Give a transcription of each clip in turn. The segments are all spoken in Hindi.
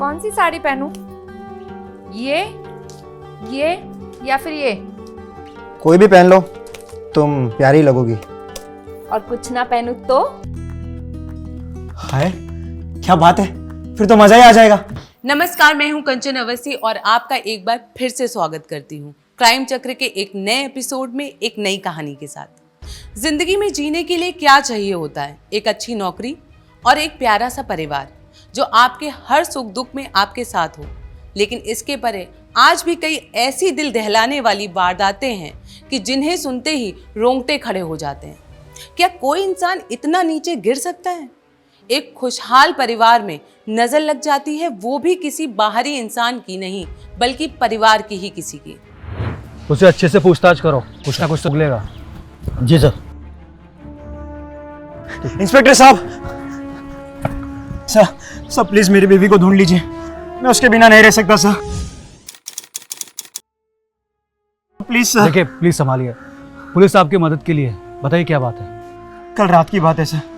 कौन सी साड़ी पहनूं? ये या फिर ये? कोई भी पहन लो, तुम प्यारी लगोगी। और कुछ ना पहनूं तो? हाय, क्या बात है, फिर तो मजा ही आ जाएगा। नमस्कार, मैं हूं कंचन अवस्थी और आपका एक बार फिर से स्वागत करती हूं क्राइम चक्र के एक नए एपिसोड में एक नई कहानी के साथ। जिंदगी में जीने के लिए क्या चाहिए होता है? एक अच्छी नौकरी और एक प्यारा सा परिवार जो आपके हर सुख दुख में आपके साथ हो। लेकिन इसके परे आज भी कई ऐसी दिल दहलाने वाली वारदातें हैं कि जिन्हें सुनते ही रोंगटे खड़े हो जाते हैं। क्या कोई इंसान इतना नीचे गिर सकता है? एक खुशहाल परिवार में नजर लग जाती है, वो भी किसी बाहरी इंसान की नहीं बल्कि परिवार की ही किसी की। उसे अच्छे से पूछताछ करो, कुछ ना कुछ तो मिलेगा। जी सर। इंस्पेक्टर साहब, सर प्लीज मेरी बीवी को ढूंढ लीजिए, मैं उसके बिना नहीं रह सकता सर। Please sir. देखिए, प्लीज संभालिए, पुलिस आपकी मदद के लिए है। बताइए क्या बात है? कल रात की बात है सर।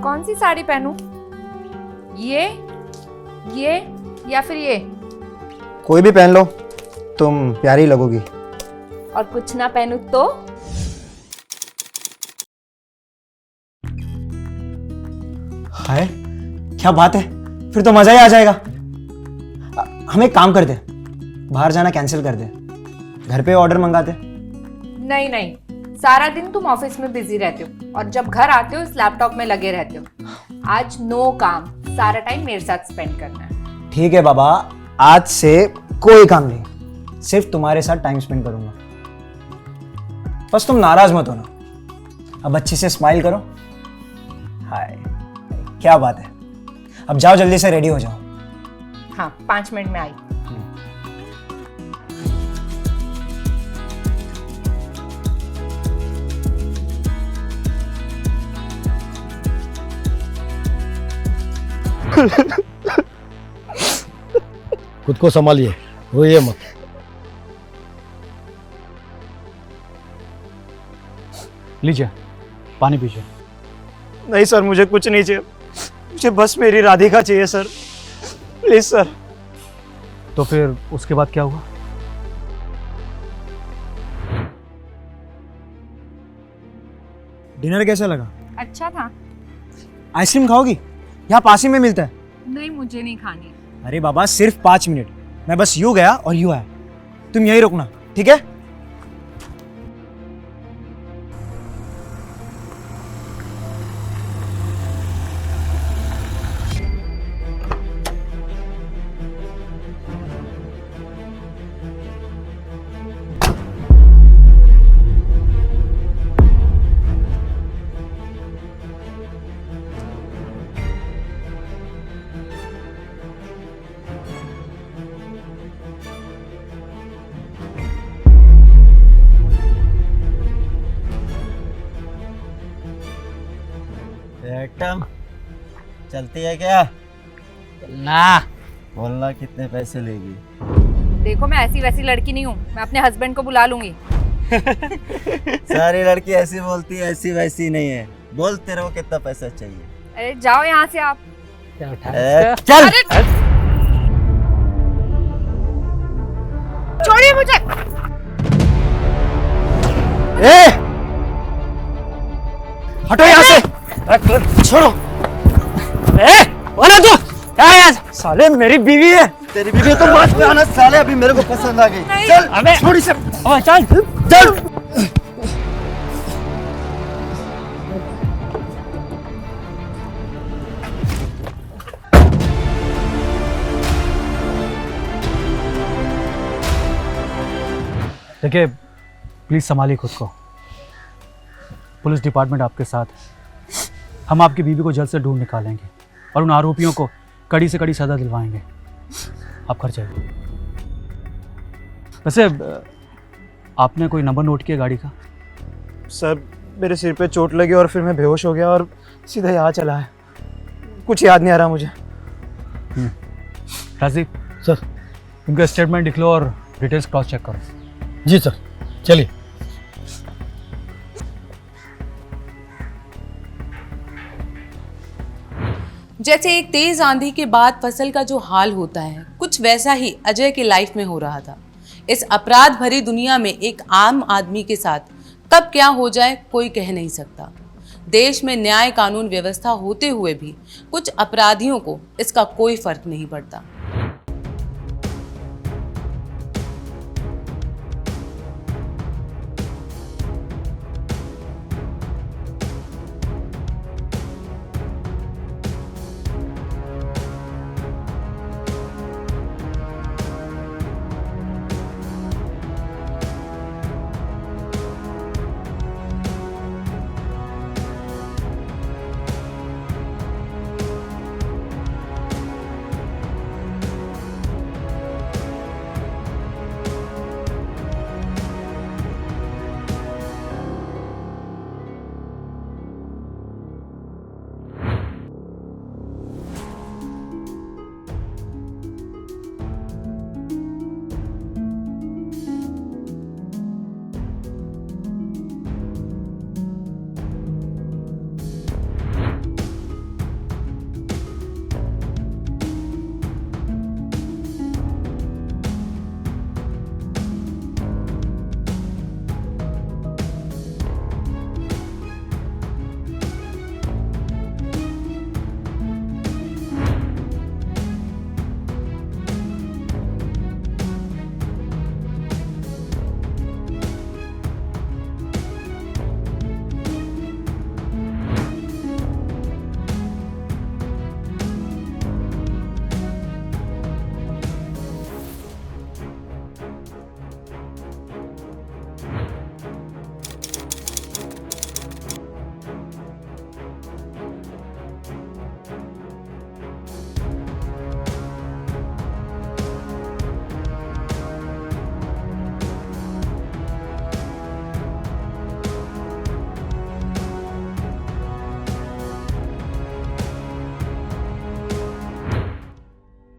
कौन सी साड़ी पहनूं? ये या फिर ये? कोई भी पहन लो, तुम प्यारी लगोगी। और कुछ ना पहनूं तो? हाय, क्या बात है, फिर तो मजा ही आ जाएगा। हम एक काम करते, बाहर जाना कैंसिल कर दे, घर पे ऑर्डर मंगाते। नहीं, सारा दिन तुम ऑफिस में बिजी रहते हो और जब घर आते हो इस लैपटॉप में लगे रहते हो। आज नो काम, सारा टाइम मेरे साथ स्पेंड करना है। ठीक है बाबा, आज से कोई काम नहीं, सिर्फ तुम्हारे साथ टाइम स्पेंड करूंगा। बस तुम नाराज मत होना। अब अच्छे से स्माइल करो। हाय, क्या बात है। अब जाओ, जल्दी से रेडी हो जाओ। हाँ, 5 मिनट में आई। खुद को संभालिए, रोइए मत। लीजिए, पानी पीजिए। नहीं सर, मुझे कुछ नहीं चाहिए, मुझे बस मेरी राधिका चाहिए सर, प्लीज सर। तो फिर उसके बाद क्या हुआ? डिनर कैसा लगा? अच्छा था। आइसक्रीम खाओगी? यहाँ पास ही में मिलता है। नहीं, मुझे नहीं खानी। अरे बाबा, सिर्फ 5 मिनट, मैं बस यूं गया और यूं आया, तुम यहीं रुकना, ठीक है? एकदम चलती है क्या? ना। बोलना कितने पैसे लेगी? देखो, मैं ऐसी वैसी लड़की नहीं हूँ, मैं अपने हस्बैंड को बुला लूंगी। सारी लड़की ऐसी बोलती है, ऐसी वैसी नहीं है। बोल तेरे को कितना पैसा चाहिए? अरे जाओ यहाँ से आप। चल। छोड़िए मुझे। हटो यहाँ से, छोड़ो। तू क्या है? साले मेरी बीवी है। तेरी बीवी तो बात पे आना साले, अभी मेरे को पसंद आ गई। चल अबे छोड़ इसे। चल चल। देखिए, प्लीज संभालिए खुद को। पुलिस डिपार्टमेंट आपके साथ है। हम आपकी बीवी को जल्द से ढूंढ निकालेंगे और उन आरोपियों को कड़ी से कड़ी सजा दिलवाएंगे। आप घर जाइए। वैसे आपने कोई नंबर नोट किया गाड़ी का? सर मेरे सिर पे चोट लगी और फिर मैं बेहोश हो गया और सीधा यहाँ चला है, कुछ याद नहीं आ रहा मुझे। राजीव सर। उनका स्टेटमेंट लिख लो और डिटेल्स क्रॉस चेक करो। जी सर, चलिए। जैसे एक तेज आंधी के बाद फसल का जो हाल होता है, कुछ वैसा ही अजय की लाइफ में हो रहा था। इस अपराध भरी दुनिया में एक आम आदमी के साथ कब क्या हो जाए कोई कह नहीं सकता। देश में न्याय कानून व्यवस्था होते हुए भी कुछ अपराधियों को इसका कोई फर्क नहीं पड़ता।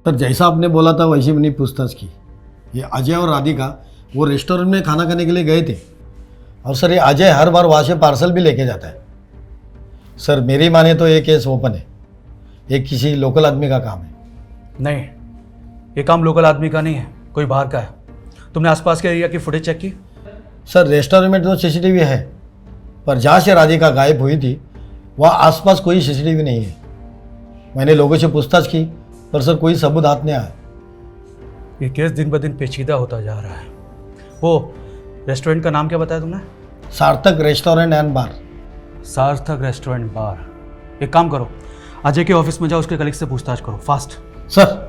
सर जैसा आपने बोला था वैसे मैंने पूछताछ की। ये अजय और राधिका वो रेस्टोरेंट में खाना खाने के लिए गए थे और सर ये अजय हर बार वहाँ से पार्सल भी लेके जाता है। सर मेरी माने तो ये केस ओपन है, ये किसी लोकल आदमी का काम है। नहीं, ये काम लोकल आदमी का नहीं है, कोई बाहर का है। तुमने आसपास के एरिया की फुटेज चेक की? सर रेस्टोरेंट में तो सीसीटीवी है, पर जहाँ से राधिका गायब हुई थी वहाँ आसपास कोई सीसीटीवी नहीं है। मैंने लोगों से पूछताछ की पर सर कोई सबूत हाथ नहीं आया। ये केस दिन ब दिन पेचीदा होता जा रहा है। वो रेस्टोरेंट का नाम क्या बताया तुमने? सार्थक रेस्टोरेंट एंड बार। सार्थक रेस्टोरेंट बार। एक काम करो, अजय के ऑफिस में जाओ, उसके कलीग से पूछताछ करो, फास्ट। सर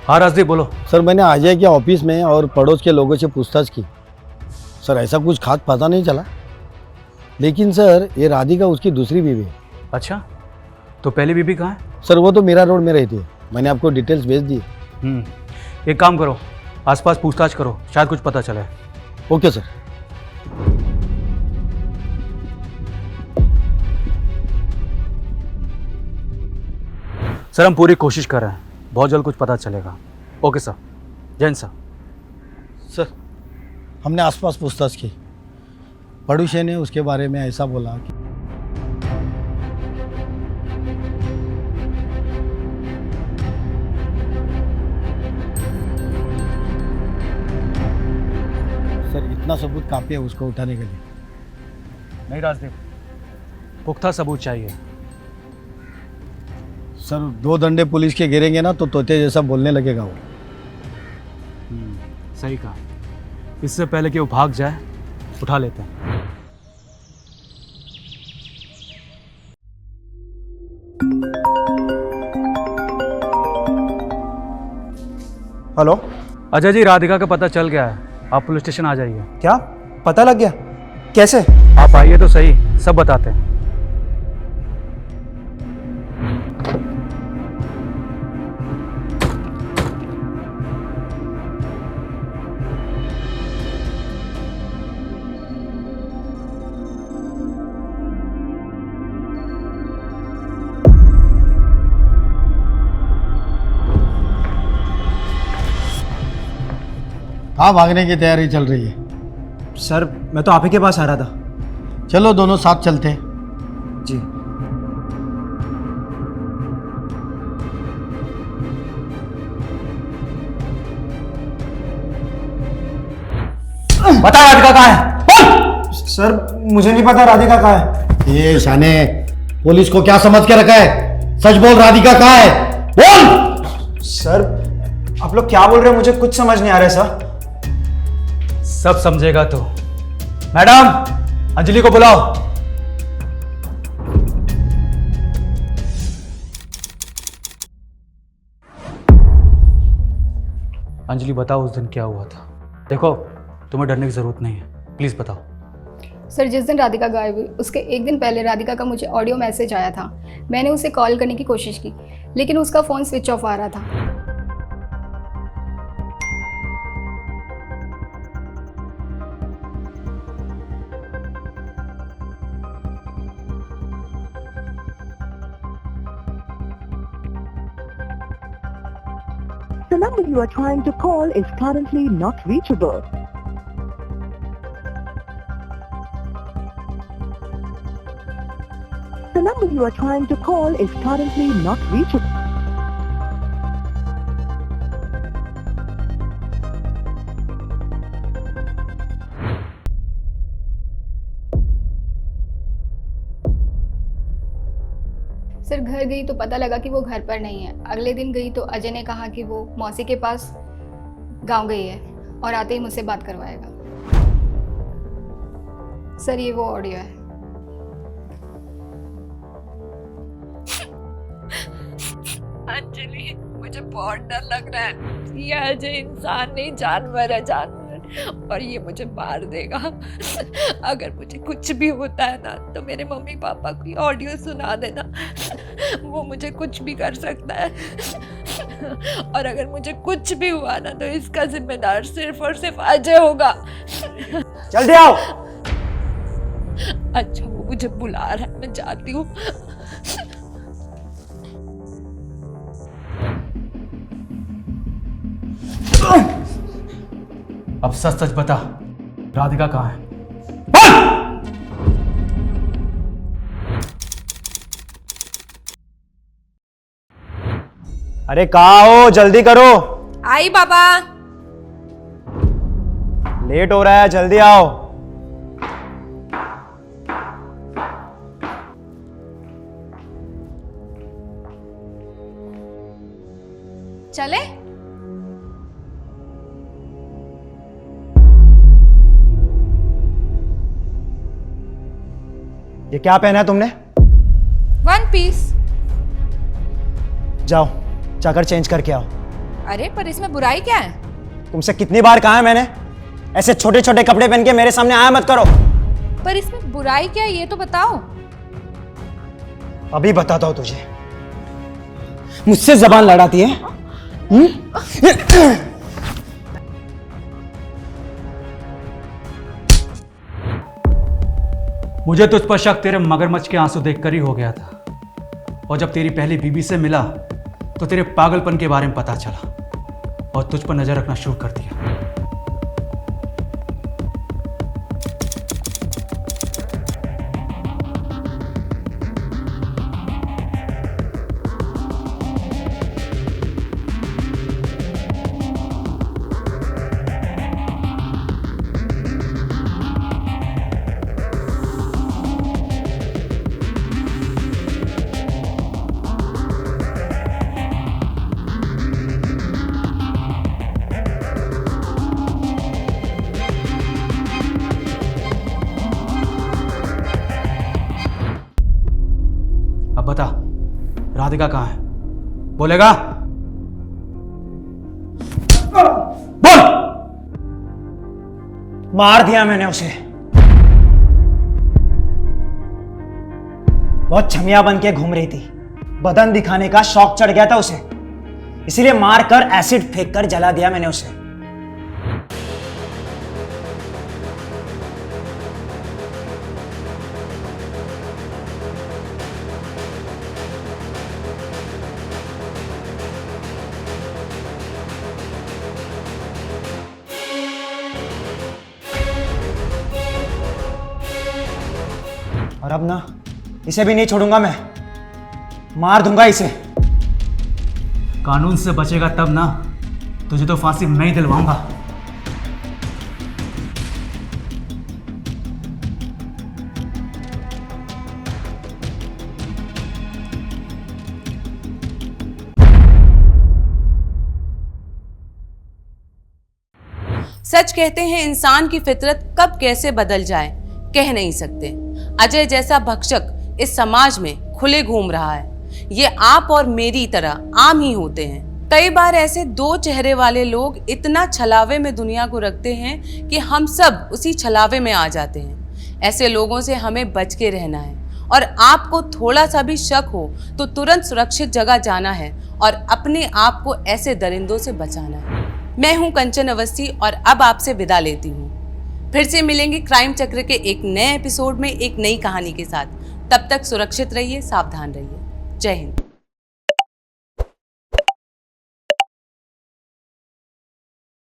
हाँ राजदीप बोलो। सर मैंने अजय के ऑफिस में और पड़ोस के लोगों से पूछताछ की। सर ऐसा कुछ खास पता नहीं चला, लेकिन सर ये राधिका उसकी दूसरी बीवी है। अच्छा, तो पहली बीबी कहाँ है? सर वो तो मीरा रोड में रहती है, मैंने आपको डिटेल्स भेज दी। एक काम करो, आसपास पूछताछ करो, शायद कुछ पता चले। Okay sir. सर हम पूरी कोशिश कर रहे हैं, बहुत जल्द कुछ पता चलेगा। Okay sir, Jain sir. Sir हमने आसपास पूछताछ की, पड़ोसी ने उसके बारे में ऐसा बोला कि सर इतना सबूत काफ़ी है उसको उठाने के लिए। नहीं राजदीप, पुख्ता सबूत चाहिए। सर 2 डंडे पुलिस के गिरेंगे ना तो तोते जैसा बोलने लगेगा वो। सही कहा, इससे पहले कि वो भाग जाए उठा लेते हैं। हेलो। अजय जी, राधिका का पता चल गया है, आप पुलिस स्टेशन आ जाइए। क्या पता लग गया? कैसे? आप आइए तो सही, सब बताते हैं। कहाँ भागने की तैयारी चल रही है? सर मैं तो आप ही के पास आ रहा था। चलो दोनों साथ चलते हैं। जी। बता राधिका कहाँ है? सर मुझे नहीं पता राधिका कहाँ है। ये शाने, पुलिस को क्या समझ के रखा है? सच बोल, राधिका कहाँ है? बोल। सर आप लोग क्या बोल रहे हो, मुझे कुछ समझ नहीं आ रहा है सर। सब समझेगा तो। मैडम, अंजलि को बुलाओ। अंजलि बताओ उस दिन क्या हुआ था। देखो तुम्हें डरने की जरूरत नहीं है, प्लीज बताओ। सर जिस दिन राधिका गायब हुई उसके एक दिन पहले राधिका का मुझे ऑडियो मैसेज आया था। मैंने उसे कॉल करने की कोशिश की लेकिन उसका फ़ोन स्विच ऑफ आ रहा था। The number you are trying to call is currently not reachable. The number you are trying to call is currently not reachable. Sir घर गई तो पता लगा कि वो घर पर नहीं है। अगले दिन गई तो अजय ने कहा कि वो मौसी के पास गांव गई है और आते ही मुझसे बात करवाएगा। सर ये वो ऑडियो है। अंजलि, मुझे बहुत डर लग रहा है। ये अजय इंसान नहीं, जानवर है, जानवर, और ये मुझे मार देगा। अगर मुझे कुछ भी होता है ना तो मेरे मम्मी पापा की ऑडियो सुना देना, वो मुझे कुछ भी कर सकता है। और अगर मुझे कुछ भी हुआ ना तो इसका जिम्मेदार सिर्फ और सिर्फ अजय होगा। जल्दी आओ। अच्छा वो मुझे बुला रहा है, मैं जाती हूँ। अब सच सच बता, राधिका कहाँ है? अरे कहाँ हो, जल्दी करो। आई बाबा। लेट हो रहा है, जल्दी आओ। चले? ये क्या पहना है तुमने? 1 पीस। जाओ जाकर चेंज करके आओ। अरे पर इसमें बुराई क्या है? तुमसे कितनी बार कहा है मैंने, ऐसे छोटे छोटे कपड़े पहन के मेरे सामने आया मत करो। पर इसमें बुराई क्या है ये तो बताओ। अभी बताता हूं तुझे। मुझसे जबान लड़ाती है? मुझे तुझ पर शक तेरे मगरमच्छ के आंसू देखकर ही हो गया था, और जब तेरी पहली बीबी से मिला तो तेरे पागलपन के बारे में पता चला और तुझ पर नजर रखना शुरू कर दिया। अब बता, राधिका कहाँ है? बोलेगा? बोल! मार दिया मैंने उसे। बहुत छमिया बन के घूम रही थी, बदन दिखाने का शौक चढ़ गया था उसे, इसीलिए मारकर एसिड फेंक कर जला दिया मैंने उसे। और अब ना इसे भी नहीं छोड़ूंगा मैं, मार दूंगा इसे। कानून से बचेगा तब ना, तुझे तो फांसी मैं ही दिलवाऊंगा। सच कहते हैं इंसान की फितरत कब कैसे बदल जाए कह नहीं सकते। अजय जैसा भक्षक इस समाज में खुले घूम रहा है। ये आप और मेरी तरह आम ही होते हैं। कई बार ऐसे दो चेहरे वाले लोग इतना छलावे में दुनिया को रखते हैं कि हम सब उसी छलावे में आ जाते हैं। ऐसे लोगों से हमें बच के रहना है, और आपको थोड़ा सा भी शक हो तो तुरंत सुरक्षित जगह जाना है और अपने आप को ऐसे दरिंदों से बचाना है। मैं हूं कंचन अवस्थी और अब आपसे विदा लेती हूं। फिर से मिलेंगे क्राइम चक्र के एक नए एपिसोड में एक नई कहानी के साथ। तब तक सुरक्षित रहिए, सावधान रहिए। जय हिंद।